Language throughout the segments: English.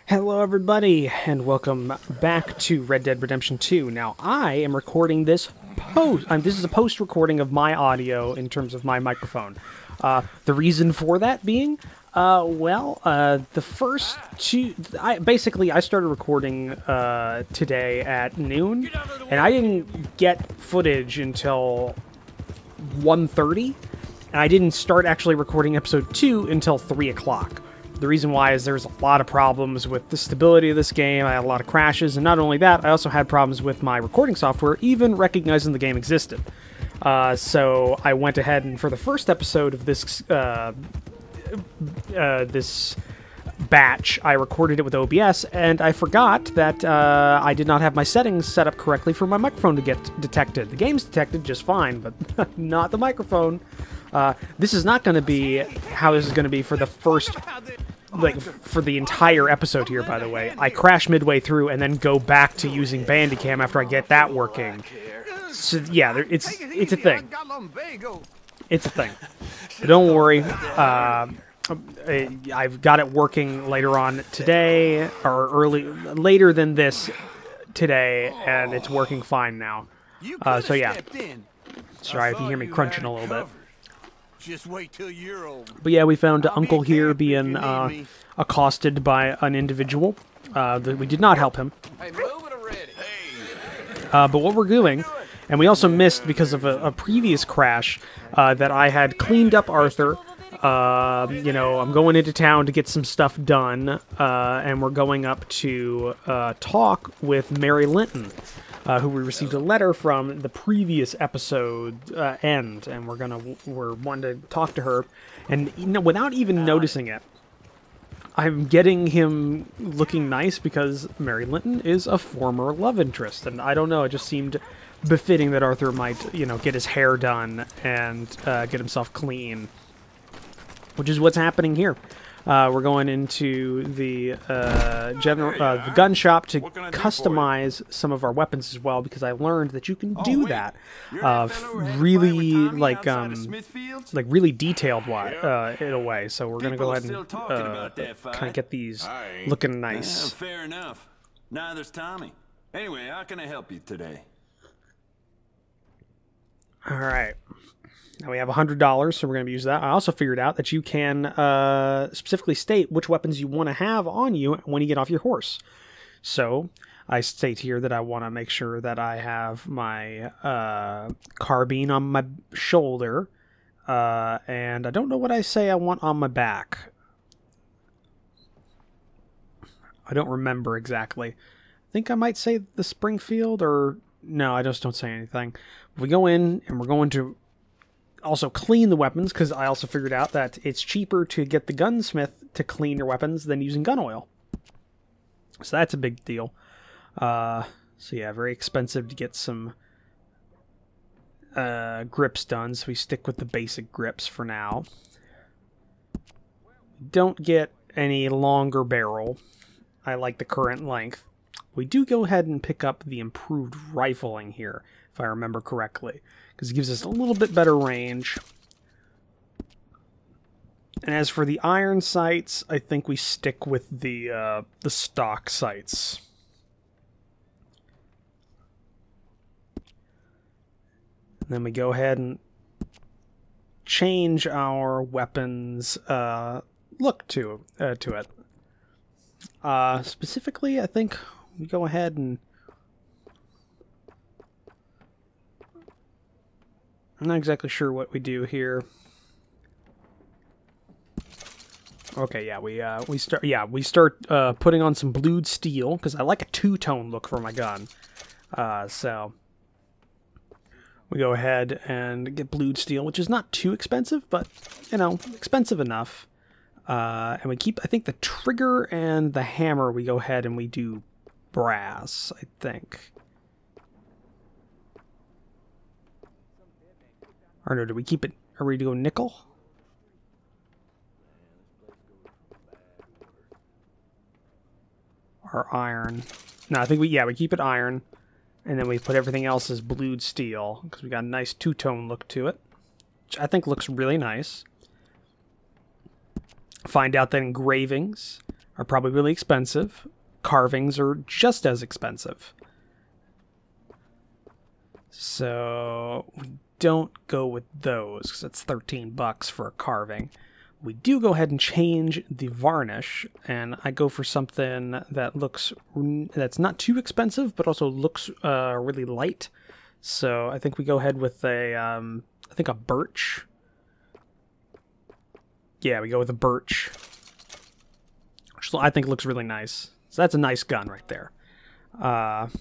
Hello everybody, and welcome back to Red Dead Redemption 2. Now, I am recording this this is a post-recording of my audio in terms of my microphone. The reason for that being, the first two... I started recording today at noon, and I didn't get footage until 1:30, and I didn't start actually recording episode 2 until 3 o'clock. The reason why is there's a lot of problems with the stability of this game. I had a lot of crashes, and not only that, I also had problems with my recording software, even recognizing the game existed. So I went ahead and for the first episode of this this batch, I recorded it with OBS, and I forgot that I did not have my settings set up correctly for my microphone to get detected. The game's detected just fine, but not the microphone. This is not going to be how this is going to be for the first... for the entire episode here, by the way. I crash midway through and then go back to using Bandicam after I get that working. So, yeah, it's a thing. It's a thing. But don't worry. I've got it working later on today, or later than this today, and it's working fine now. So, yeah. Sorry if you hear me crunching a little bit. Just wait till you're old. But yeah, we found Uncle here being accosted by an individual. We did not help him. Hey, move it already. But what we're doing, and we also missed because of a previous crash that I had cleaned up Arthur. You know, I'm going into town to get some stuff done, and we're going up to talk with Mary Linton. Who we received a letter from the previous episode end, and we're wanting to talk to her, and you know, without even noticing it, I'm getting him looking nice because Mary Linton is a former love interest, and I don't know, it just seemed befitting that Arthur might, you know, get his hair done and get himself clean, which is what's happening here. We're going into the the gun shop to customize some of our weapons as well, because I learned that you can do that really really detailed in a way. So we're gonna go ahead and kind of get these looking nice. Fair enough. Neither's Tommy. Anyway, how can I help you today? All right. Now we have $100, so we're going to use that. I also figured out that you can specifically state which weapons you want to have on you when you get off your horse. So I state here that I want to make sure that I have my carbine on my shoulder, and I don't know what I say I want on my back. I don't remember exactly. I think I might say the Springfield, or no, I just don't say anything. We go in, and we're going to also clean the weapons, because I also figured out that it's cheaper to get the gunsmith to clean your weapons than using gun oil. So that's a big deal. So yeah, very expensive to get some grips done, so we stick with the basic grips for now. Don't get any longer barrel. I like the current length. We do go ahead and pick up the improved rifling here, if I remember correctly, because it gives us a little bit better range. And as for the iron sights, I think we stick with the stock sights. And then we go ahead and change our weapons look to it. Specifically, I think we go ahead and... I'm not exactly sure what we do here. Okay, yeah, we start putting on some blued steel, because I like a two-tone look for my gun. So we go ahead and get blued steel, which is not too expensive, but you know, expensive enough. And we keep, I think, the trigger and the hammer. We go ahead and we do brass, I think. Or no, do we keep it? Are we doing nickel? Or iron? No, I think we keep it iron, and then we put everything else as blued steel because we got a nice two-tone look to it, which I think looks really nice. Find out that engravings are probably really expensive. Carvings are just as expensive. So we don't go with those because it's 13 bucks for a carving. We do go ahead and change the varnish, and I go for something that looks that's not too expensive, but also looks really light. So I think we go ahead with I think a birch. Yeah, we go with a birch, which I think looks really nice. So that's a nice gun right there. And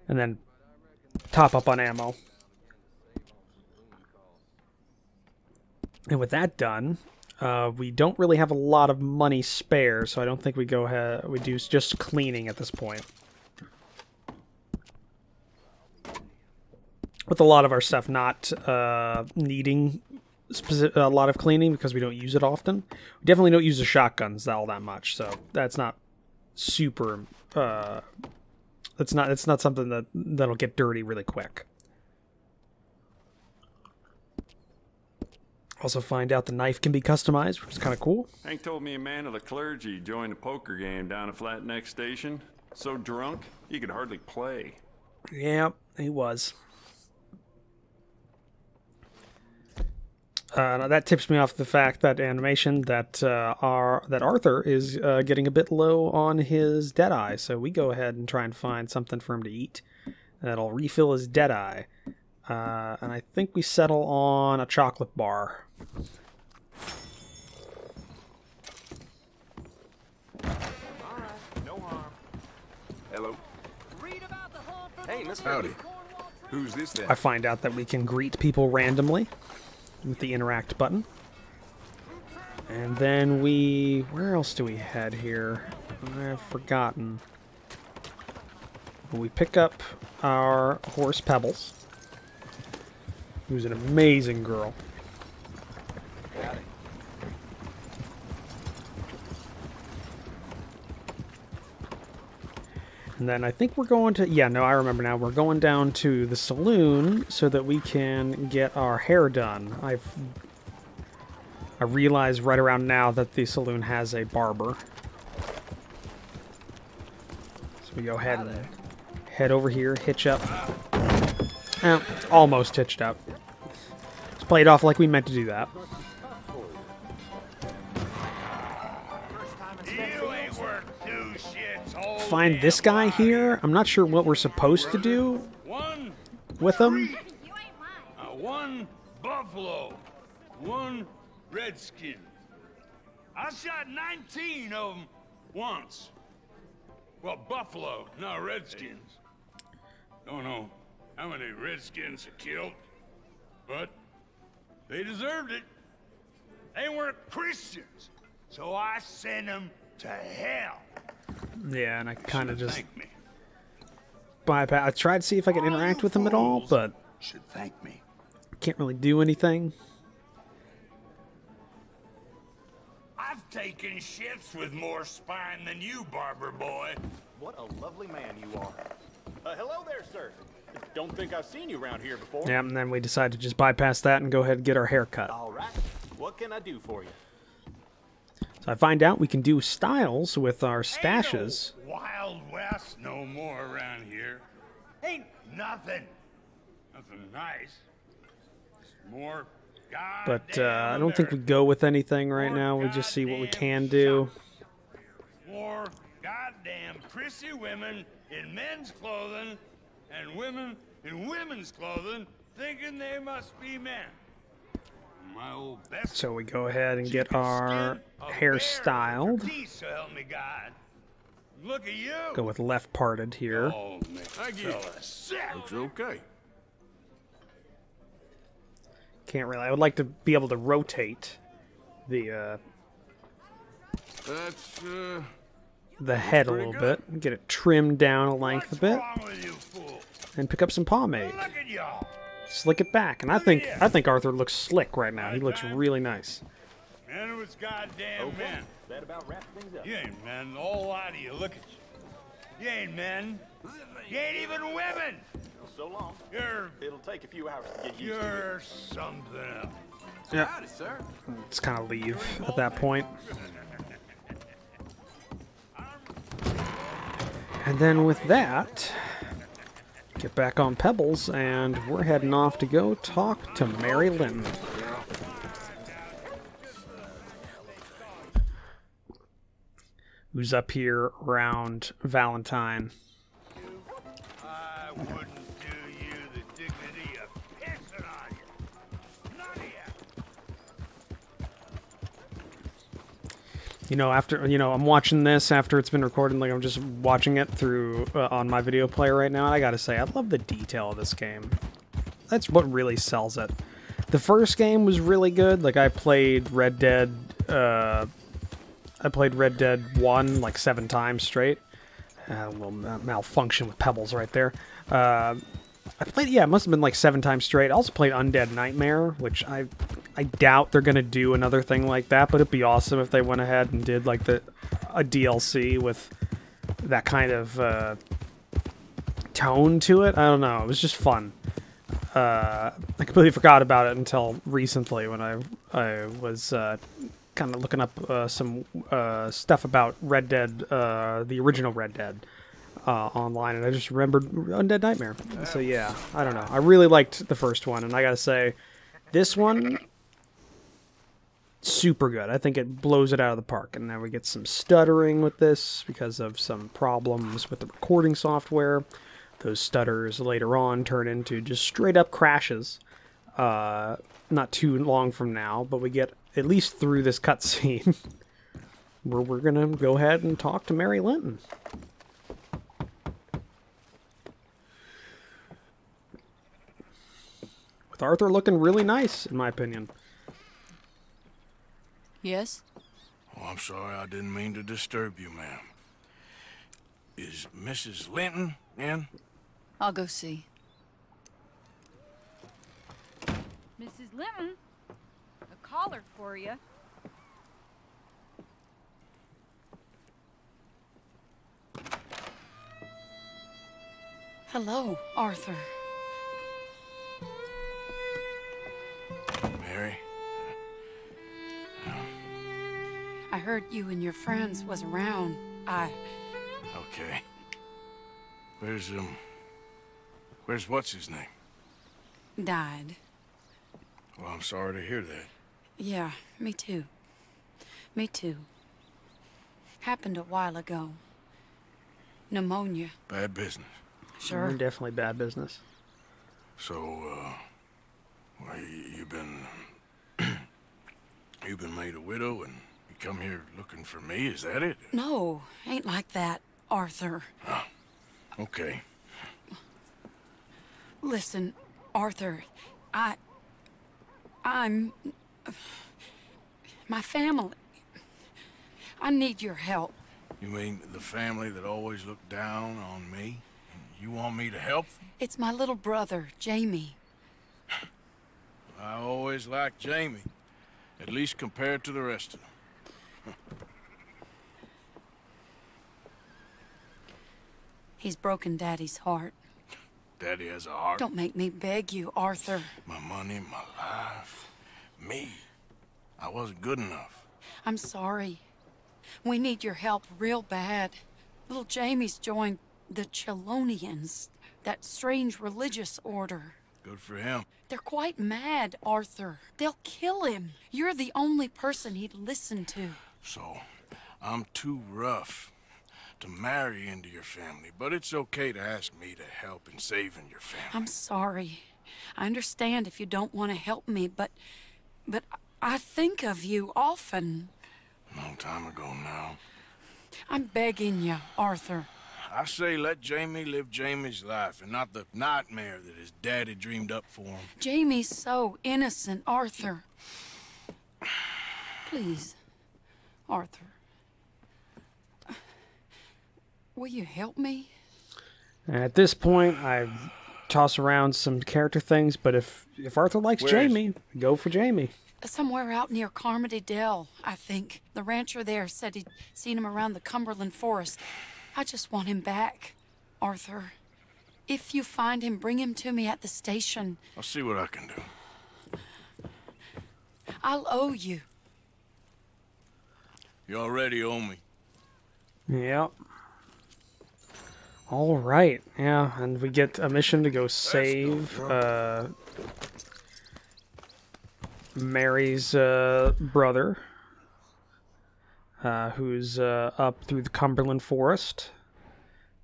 then top up on ammo. And with that done, we don't really have a lot of money spare, so I don't think we go ahead. We do just cleaning at this point. With a lot of our stuff not needing a lot of cleaning because we don't use it often. We definitely don't use the shotguns all that much, so that's not super. It's not something that'll get dirty really quick. Also find out the knife can be customized, which is kind of cool. Hank told me a man of the clergy joined a poker game down at Flat Neck Station. So drunk, he could hardly play. Yeah, he was. Now that tips me off the fact that animation that Arthur is getting a bit low on his Deadeye, so we go ahead and try and find something for him to eat that'll refill his Deadeye. And I think we settle on a chocolate bar. No harm. Hello. Hey, Mr. Howdy. Who's this then? I find out that we can greet people randomly with the interact button. And then where else do we head here? I've forgotten. We pick up our horse Pebbles, who's an amazing girl. And then I think we're going to... Yeah, no, I remember now. We're going down to the saloon so that we can get our hair done. I realize right around now that the saloon has a barber. So we go ahead and head over here, hitch up. Almost hitched up. Let's play it off like we meant to do that. Find this guy here. I'm not sure what we're supposed to do with him. One buffalo, one redskin. I shot 19 of them once. Well, buffalo, not redskins. Don't know how many redskins I killed, but they deserved it. They weren't Christians, so I sent them to hell. Yeah, and I kind of just bypass. I tried to see if I could interact with him at all, but should thank me. Can't really do anything. I've taken shits with more spine than you, barber boy. What a lovely man you are. Hello there, sir. Don't think I've seen you around here before. Yeah, and then we decided to just bypass that and go ahead and get our hair cut. All right. What can I do for you? So I find out we can do styles with our stashes. Ain't no Wild West no more around here. Ain't nothing nice. It's more But I don't think we go with anything right now. We just see what we can do. More goddamn prissy women in men's clothing and women in women's clothing thinking they must be men. My old best So we go ahead and get our hair styled. so help me God. Look at you. Go with left parted here. Oh, man. Thank you. Looks okay. Can't really. I would like to be able to rotate the That's, head a little bit. Get it trimmed down a length a bit. What's wrong with you, fool? And pick up some pomade. Look at y'all. Slick it back. And I think Arthur looks slick right now. He looks really nice. Man, it was goddamn men. That about wraps things up. You ain't men. The whole lot of you. Look at you. You ain't men. You ain't even women. So long. You're It'll take a few hours to get used to it. You're something else. Yeah. howdy, sir. Let's kind of leave at that point. And then with that, get back on Pebbles, and we're heading off to go talk to Mary Linton. Who's up here around Valentine. I wouldn't do you the dignity of pissing on you. None of you. You know, after, you know, I'm watching this after it's been recorded, like I'm just watching it through on my video player right now, and I gotta say, I love the detail of this game. That's what really sells it. The first game was really good. Like, I played Red Dead 1 like 7 times straight. A little malfunction with Pebbles right there. I played, yeah, it must have been like 7 times straight. I also played Undead Nightmare, which I doubt they're gonna do another thing like that, but it'd be awesome if they went ahead and did like a DLC with that kind of tone to it. I don't know. It was just fun. I completely forgot about it until recently when I was kind of looking up some stuff about Red Dead, the original Red Dead, online, and I just remembered Undead Nightmare. So yeah, I don't know. I really liked the first one, and I gotta say, this one, super good. I think it blows it out of the park. And now we get some stuttering with this because of some problems with the recording software. Those stutters later on turn into just straight up crashes. Not too long from now, but we get at least through this cutscene where we're gonna go ahead and talk to Mary Linton. With Arthur looking really nice, in my opinion. Yes? Oh, I'm sorry, I didn't mean to disturb you, ma'am. Is Mrs. Linton in? I'll go see. Mrs. Linton, a caller for you. Hello, Arthur. Mary? I heard you and your friends was around. Okay. Where's what's his name? Died. Well, I'm sorry to hear that. Yeah, me too. Me too. Happened a while ago. Pneumonia. Bad business. Sure. Definitely bad business. So, well, you've been made a widow and you come here looking for me, is that it? No, ain't like that, Arthur. Oh, okay. Listen, Arthur, I'm... my family. I need your help. You mean the family that always looked down on me? And you want me to help them? It's my little brother, Jamie. I always liked Jamie, at least compared to the rest of them. He's broken Daddy's heart. Daddy has a heart. Don't make me beg you, Arthur. My money, my life, me. I wasn't good enough. I'm sorry. We need your help real bad. Little Jamie's joined the Chelonians, that strange religious order. Good for him. They're quite mad, Arthur. They'll kill him. You're the only person he'd listen to. So, I'm too rough to marry into your family, but it's okay to ask me to help in saving your family. I'm sorry. I understand if you don't want to help me, but I think of you often. Long time ago now. I'm begging you, Arthur. I say let Jamie live Jamie's life and not the nightmare that his daddy dreamed up for him. Jamie's so innocent, Arthur. Please, Arthur. Will you help me? At this point, I toss around some character things, but if Arthur likes Jamie, go for Jamie. Somewhere out near Carmody Dell, I think. The rancher there said he'd seen him around the Cumberland Forest. I just want him back, Arthur. If you find him, bring him to me at the station. I'll see what I can do. I'll owe you. You already owe me. Yep. All right, yeah, and we get a mission to go save Mary's brother, who's up through the Cumberland Forest.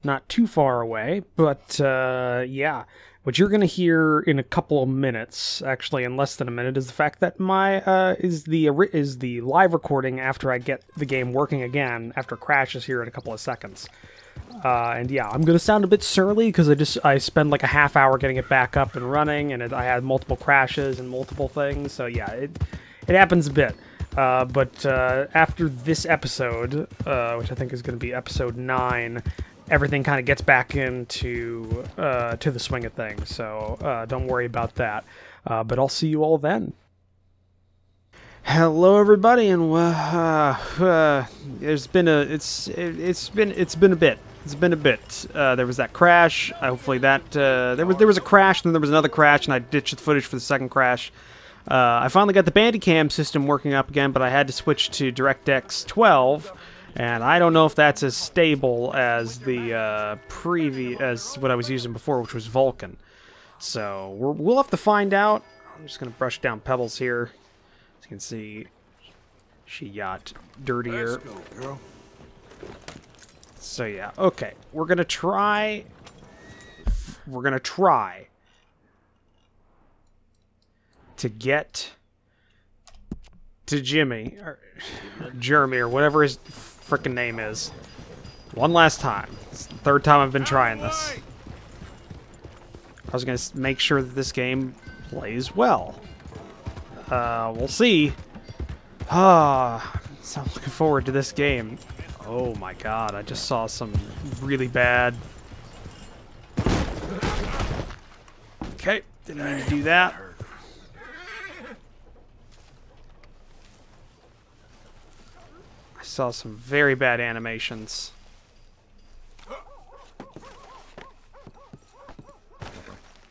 Not too far away, but yeah. What you're going to hear in a couple of minutes, actually in less than a minute, is the fact that my is the live recording after I get the game working again, after it crashes here in a couple of seconds. And yeah, I'm going to sound a bit surly because I spend like a half hour getting it back up and running, and I had multiple crashes and multiple things, so yeah, it happens a bit. But after this episode, which I think is going to be episode 9, everything kind of gets back into to the swing of things, so don't worry about that. But I'll see you all then. Hello, everybody, and it's been a bit. There was that crash. Hopefully that there was a crash, and then there was another crash, and I ditched the footage for the second crash. I finally got the Bandicam system working up again, but I had to switch to DirectX 12. And I don't know if that's as stable as the as what I was using before, which was Vulkan. So we'll have to find out. I'm just gonna brush down pebbles here. As you can see, she got dirtier. Let's go, girl. So yeah, okay. We're gonna try to get to Jimmy or Jeremy or whatever his frickin' name is one last time. It's the third time I've been trying this. I was gonna make sure that this game plays well. We'll see. So I'm looking forward to this game. Oh my god, I just saw some really bad. Okay, didn't mean to do that. Saw some very bad animations.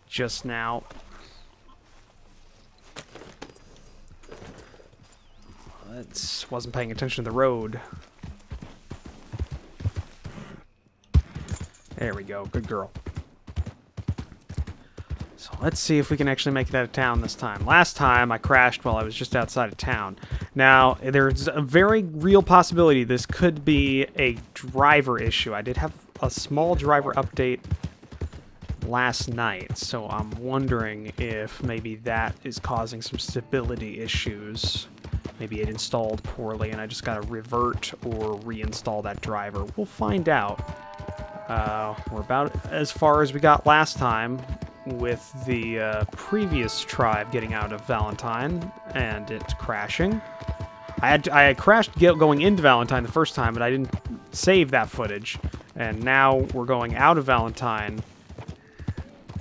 Just now. Wasn't paying attention to the road. There we go. Good girl. So let's see if we can actually make it out of town this time. Last time I crashed while I was just outside of town. Now, there's a very real possibility this could be a driver issue. I did have a small driver update last night, so I'm wondering if maybe that is causing some stability issues. Maybe it installed poorly and I just gotta revert or reinstall that driver. We'll find out. We're about as far as we got last time with the previous tribe getting out of Valentine and it crashing. I had crashed going into Valentine the first time, but I didn't save that footage. And now we're going out of Valentine,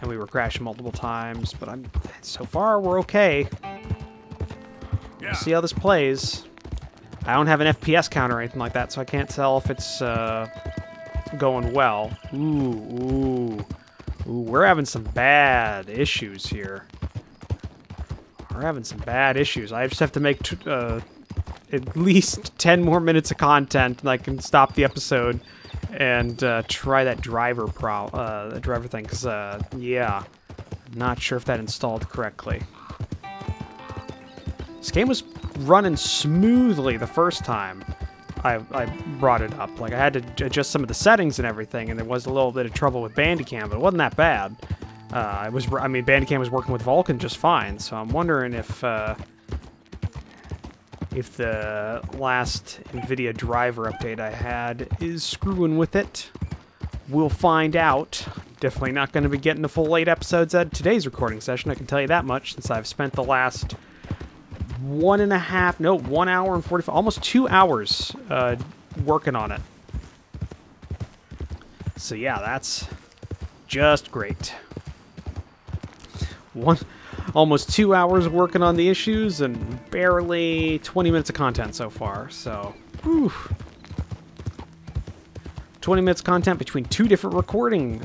and we were crashing multiple times. But so far we're okay. We'll see how this plays. I don't have an FPS counter or anything like that, so I can't tell if it's going well. Ooh, we're having some bad issues here. We're having some bad issues. I just have to make at least 10 more minutes of content, and I can stop the episode and try that driver thing. Cause yeah, I'm not sure if that installed correctly. This game was running smoothly the first time I brought it up. Like I had to adjust some of the settings and everything, and there was a little bit of trouble with Bandicam, but it wasn't that bad. Bandicam was working with Vulkan just fine, so I'm wondering if the last NVIDIA driver update I had is screwing with it. We'll find out. Definitely not going to be getting the full 8 episodes out of today's recording session, I can tell you that much, since I've spent the last 1 hour and 45, almost 2 hours working on it. So yeah, that's just great. Almost 2 hours working on the issues and barely 20 minutes of content so far, so whew. 20 minutes of content between 2 different recording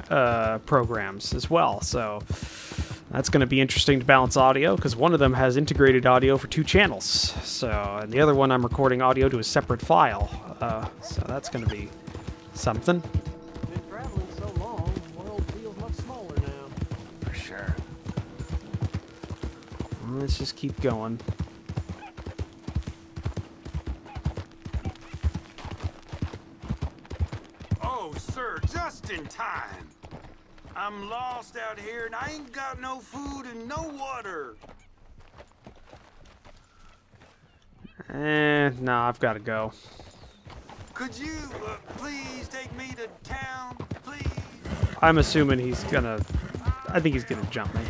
programs as well, so that's going to be interesting to balance audio, because one of them has integrated audio for 2 channels, so, and the other one I'm recording audio to a separate file, so that's going to be something. Been traveling so long. Let's just keep going. Oh, sir, just in time. I'm lost out here and I ain't got no food and no water. No, I've got to go. Could you please take me to town, please? I'm assuming he's gonna... I think he's gonna jump me.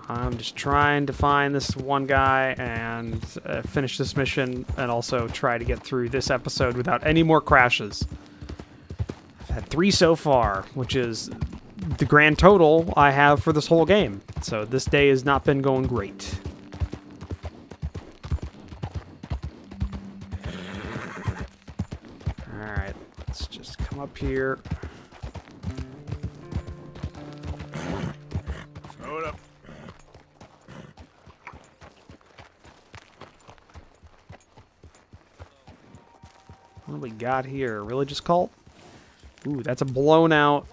I'm just trying to find this one guy and finish this mission, and also try to get through this episode without any more crashes. I've had 3 so far, which is the grand total I have for this whole game. So this day has not been going great. Alright, let's just come up here. Throw it up. What do we got here? Religious cult? Ooh, that's a blown out...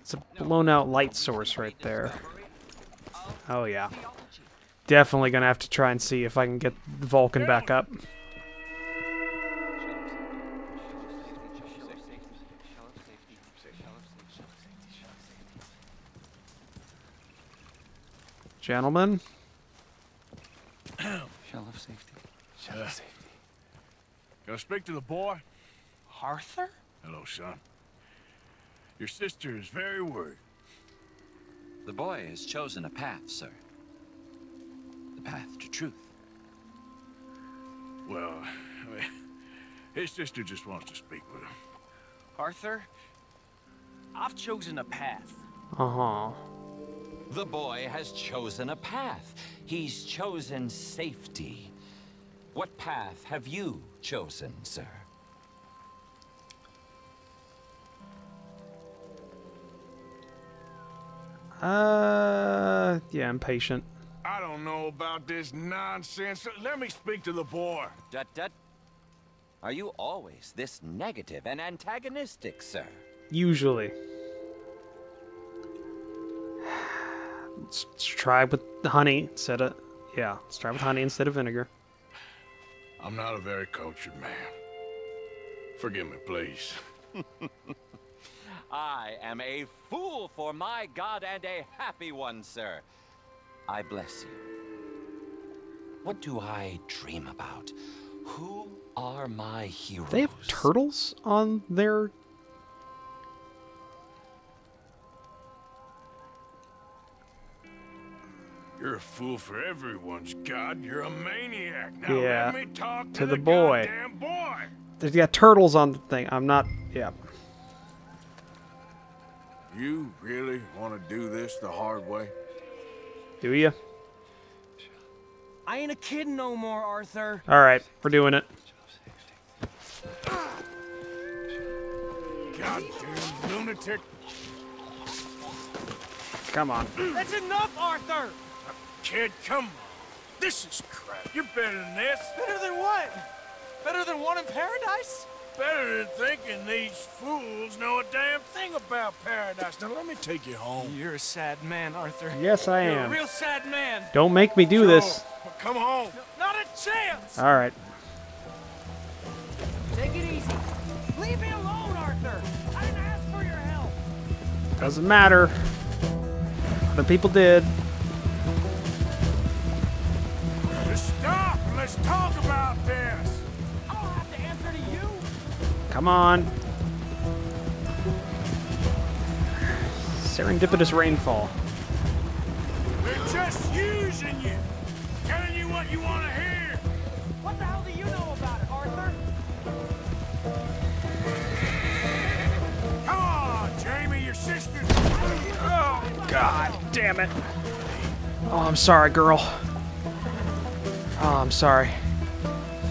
It's a blown out light source right there. Oh yeah. Definitely gonna have to try and see if I can get the Vulcan back up. Gentlemen? Shell of safety. Shell of safety. Can I speak to the boy? Arthur? Hello, son. Your sister is very worried. The boy has chosen a path, sir. The path to truth. Well, I mean, his sister just wants to speak with him. Arthur? I've chosen a path. Uh-huh. The boy has chosen a path. He's chosen safety. What path have you chosen, sir? Yeah, I'm patient. I don't know about this nonsense. Let me speak to the boy. Dut. Are you always this negative and antagonistic, sir? Usually. Let's try with honey instead of... Yeah, let's try with honey instead of vinegar. I'm not a very cultured man. Forgive me, please. I am a fool for my God and a happy one, sir. I bless you. What do I dream about? Who are my heroes? They have turtles on their... You're a fool for everyone's God. You're a maniac. Now Yeah, let me talk to the the boy. goddamn boy. They've got turtles on the thing. I'm not... Yeah. You really want to do this the hard way? Do you? I ain't a kid no more, Arthur. Alright, we're doing it. Goddamn lunatic. Come on. That's enough, Arthur! Kid, come on. This is crap. You're better than this. Better than what? Better than one in paradise? Better than thinking these fools know a damn thing about paradise. Now let me take you home. You're a sad man, Arthur. Yes, I You're am. a real sad man. Don't make me do this. Come home. Not a chance! Alright. Take it easy. Leave me alone, Arthur. I didn't ask for your help. Doesn't matter. Other people did. Just stop and let's talk about this. I don't have to answer to you. Come on. Serendipitous rainfall. They're just using you. Telling you what you want to hear. What the hell do you know about it, Arthur? Come on, Jamie, your sister's... Oh, God damn it. Oh, I'm sorry, girl. Oh, I'm sorry.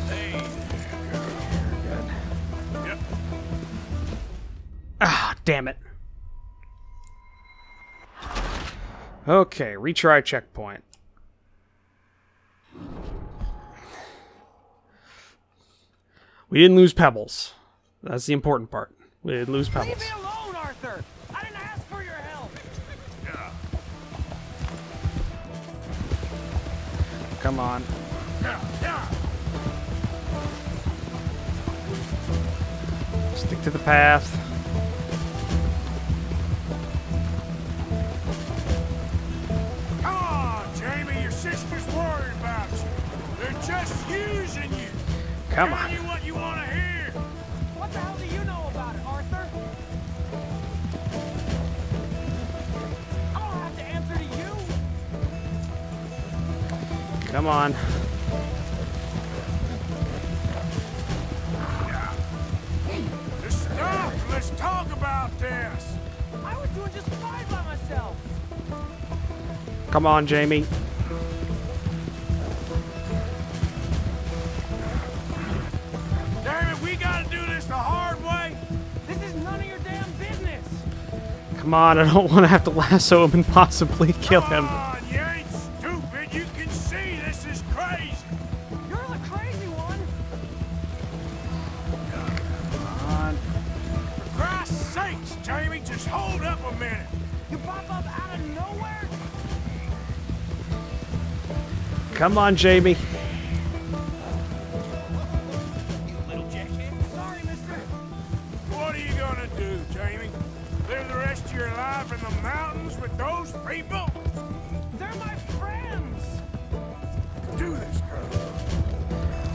Hey there, girl. Good. Yep. Ah, damn it. Okay, retry checkpoint. We didn't lose pebbles. That's the important part. We didn't lose Leave pebbles. me alone, Arthur. I didn't ask for your help. Come on. Stick to the path. Come on, Jamie. Your sister's worried about you. They're just using you. Come on. Tell you what you want to hear. What the hell do you know about it, Arthur? I don't have to answer to you. Come on. Just stop. Let's talk about this. I was doing just fine by myself. Come on, Jamie. Damn it, we gotta do this the hard way. This is none of your damn business. Come on, I don't want to have to lasso him and possibly kill him. Come on, you ain't stupid. You can see this is crazy. You're the crazy one. Come on. For Christ's sakes, Jamie, just hold up a minute. You pop up out of nowhere. Come on, Jamie. Sorry, mister. What are you gonna do, Jamie? Live the rest of your life in the mountains with those people? They're my friends. Do this, girl.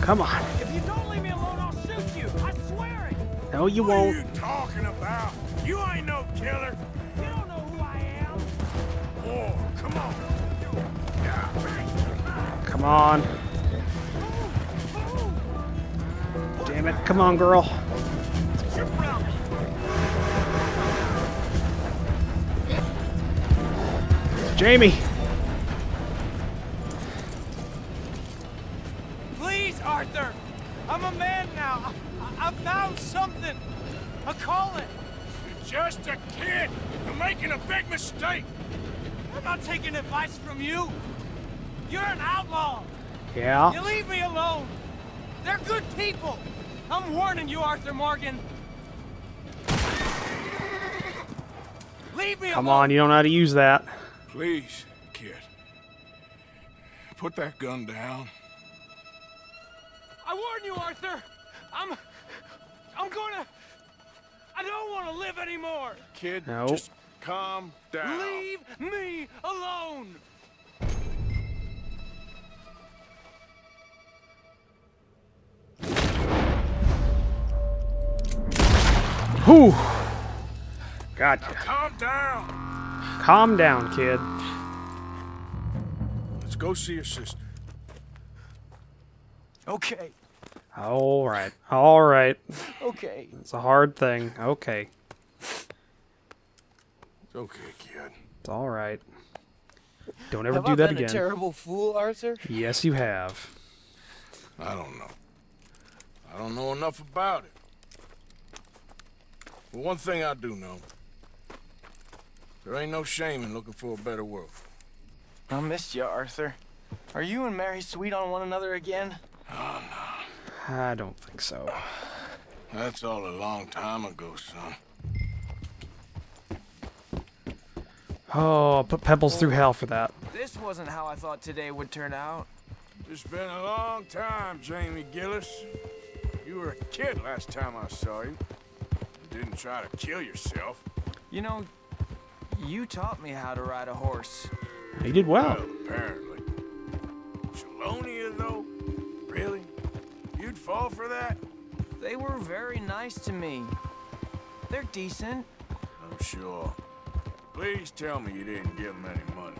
Come on. If you don't leave me alone, I'll shoot you. I swear it. No, you What are won't. you talking about? You ain't no killer. You don't know who I am. Oh, come on. Come on. Damn it. Come on, girl. Jamie. Please, Arthur. I'm a man now. I found something. A calling. You're just a kid. You're making a big mistake. I'm not taking advice from you. You're an outlaw. Yeah. You leave me alone. They're good people. I'm warning you, Arthur Morgan. Leave me Come alone. on, you don't know how to use that. Please, kid. Put that gun down. I warn you, Arthur. I'm gonna... I don't want to live anymore. Kid, No. just calm down. Leave me alone. Whew. Gotcha. Calm down. Calm down, kid. Let's go see your sister. Okay. All right. All right. Okay. It's a hard thing. Okay. It's okay, kid. It's all right. Don't ever Have do I that been again. a terrible fool, Arthur? Yes, you have. I don't know. I don't know enough about it. But one thing I do know. There ain't no shame in looking for a better world. I missed you, Arthur. Are you and Mary sweet on one another again? Oh, no. I don't think so. That's all a long time ago, son. Oh, put pebbles through hell for that. This wasn't how I thought today would turn out. It's been a long time, Jamie Gillis. You were a kid last time I saw you. You didn't try to kill yourself. You know, you taught me how to ride a horse. You did well. Well, apparently. Chelonia, though? Really? You'd fall for that? They were very nice to me. They're decent. I'm sure. Please tell me you didn't give them any money.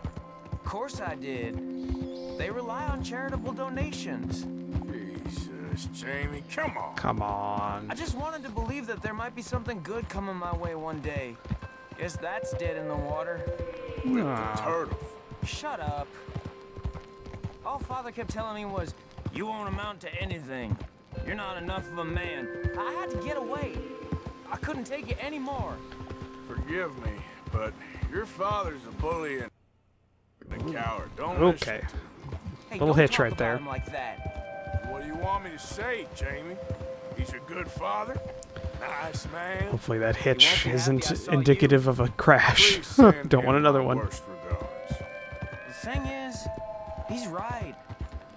Of course I did. They rely on charitable donations. Jesus, Jamie, come on. Come on. I just wanted to believe that there might be something good coming my way one day. Guess that's dead in the water. With Ah. the turtle. Shut up. All Father kept telling me was, you won't amount to anything. You're not enough of a man. I had to get away. I couldn't take it anymore. Forgive me, but your father's a bully and a coward. Don't Okay. listen to him. Hey, Little don't hitch talk right about there. him like that. What do you want me to say, Jamie? He's a good father, nice man. Hopefully that won't hitch be happy I isn't saw indicative of a crash. Please send Don't want him another my one. worst regards. The thing is, he's right.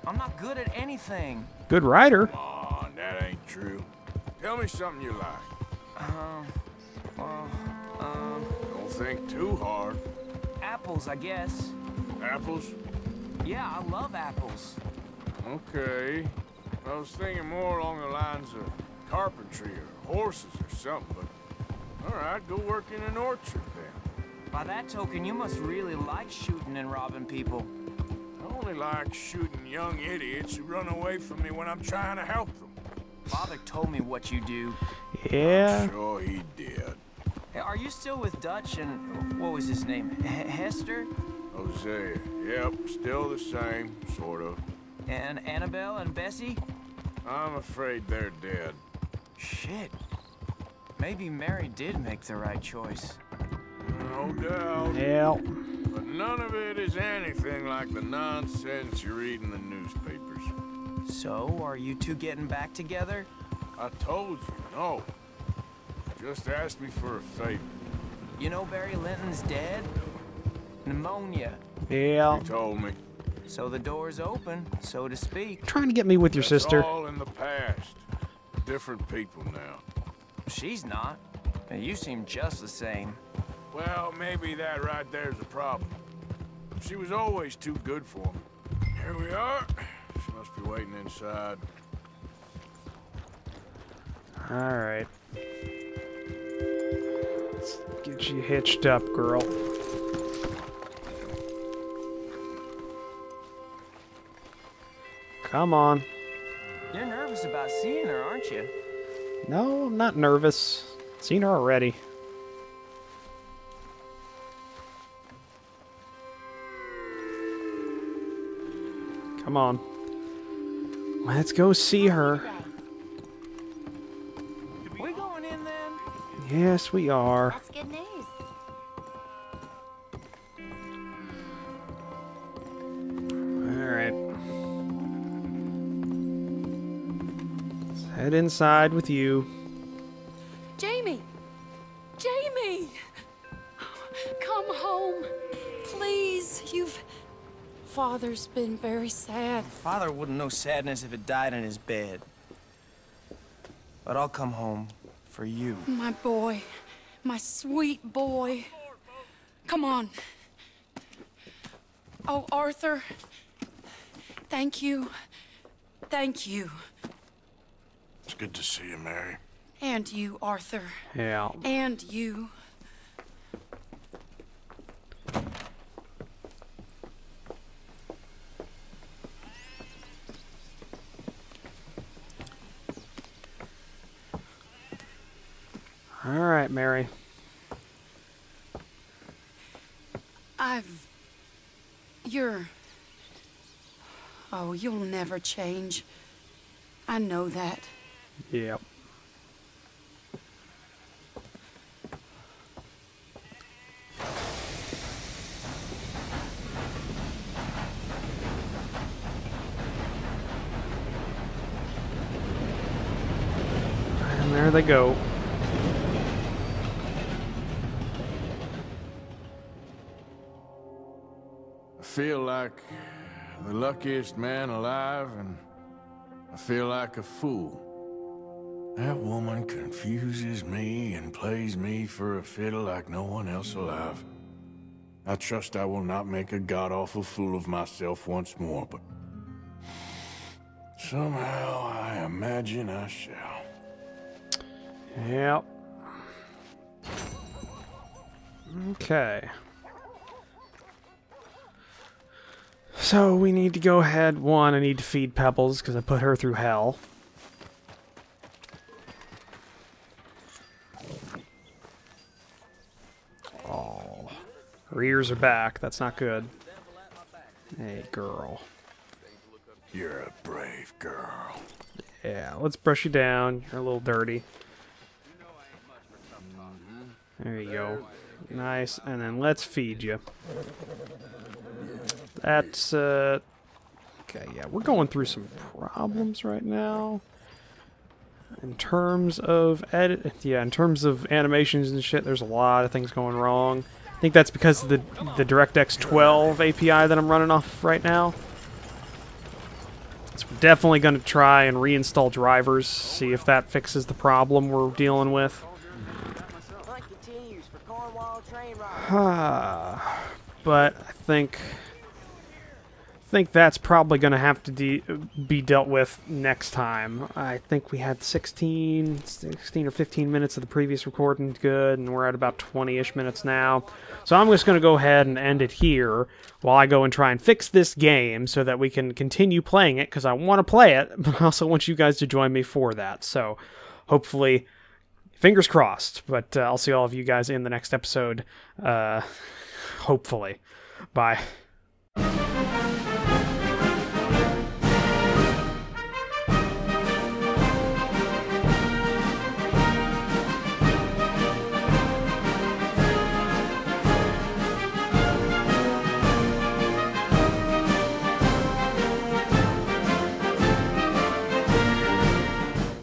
I'm not good at anything. Good rider. Come on, that ain't true. Tell me something you like. Don't think too hard. Apples, I guess. Apples? Yeah, I love apples. Okay. I was thinking more along the lines of carpentry or horses or something, but... Alright, go work in an orchard then. By that token, you must really like shooting and robbing people. I only like shooting young idiots who run away from me when I'm trying to help them. Father told me what you do. Yeah. I'm sure he did. Hey, are you still with Dutch and... what was his name? Hester? Hosea. Yep, still the same, sort of. And Annabelle and Bessie? I'm afraid they're dead. Shit. Maybe Mary did make the right choice. No doubt. Yeah. But none of it is anything like the nonsense you read in the newspapers. So, are you two getting back together? I told you, no. Just ask me for a favor. You know Barry Linton's dead? Pneumonia. Yeah. You told me. So the door's open, so to speak. Trying to get me with your sister. It's all in the past. Different people now. She's not. And you seem just the same. Well, maybe that right there's a problem. She was always too good for me. Here we are. She must be waiting inside. Alright. Let's get you hitched up, girl. Come on. You're nervous about seeing her, aren't you? No, I'm not nervous. Seen her already. Come on. Let's go see her. We going in then? Yes, we are. That's good news. Alright. Let's head inside with you. Jamie! Jamie! Come home. Please, Father's been very sad. Father wouldn't know sadness if it died in his bed. But I'll come home for you. My boy. My sweet boy. Come on. Oh, Arthur. Thank you. Thank you. It's good to see you, Mary. And you, Arthur. Yeah. And you. Alright, Mary. Oh, you'll never change. I know that. Yep. And there they go. I feel like the luckiest man alive, and I feel like a fool. That woman confuses me and plays me for a fiddle like no one else alive. I trust I will not make a god-awful fool of myself once more, but somehow I imagine I shall. Yep. Okay. So we need to go ahead. One, I need to feed Pebbles because I put her through hell. Oh, her ears are back. That's not good. Hey, girl. You're a brave girl. Yeah, let's brush you down. You're a little dirty. There you go. Nice. And then let's feed you. That's, okay, yeah, we're going through some problems right now. In terms of in terms of animations and shit, there's a lot of things going wrong. I think that's because of the DirectX 12 API that I'm running off right now. definitely going to try and reinstall drivers, see if that fixes the problem we're dealing with. But I think that's probably going to have to be dealt with next time. I think we had 16 or 15 minutes of the previous recording good, and we're at about 20-ish minutes now. So I'm just going to go ahead and end it here while I go and try and fix this game so that we can continue playing it, because I want to play it, but I also want you guys to join me for that. So hopefully, fingers crossed, but I'll see all of you guys in the next episode, hopefully. Bye.